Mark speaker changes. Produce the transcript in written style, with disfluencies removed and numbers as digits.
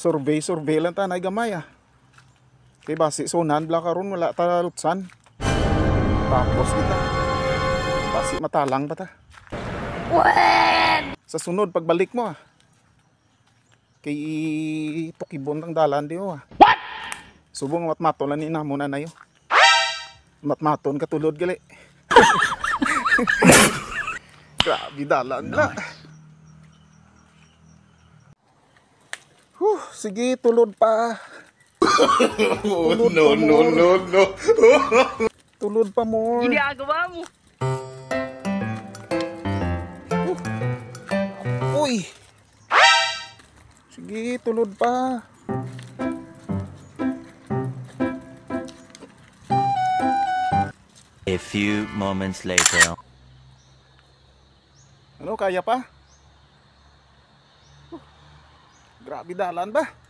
Speaker 1: Survey lang ta na gamay ah. Kay basi sunan bla karon wala ta lutsan. Tapos kita. Basi matalang pa ta. Sa sunod pagbalik mo ah. Kay tukibon tang dalan di ah. What? Subong matmaton ni namo na nayo. Matmaton katulod gali. Grabe dalan na. Sige, tulod pa. Tulod
Speaker 2: No.
Speaker 1: Tulod pa more.
Speaker 3: Ginagawa mo.
Speaker 1: Uy. Sige, tulod pa.
Speaker 4: A few moments later.
Speaker 1: Ano, kaya pa? Grabe dalan ba?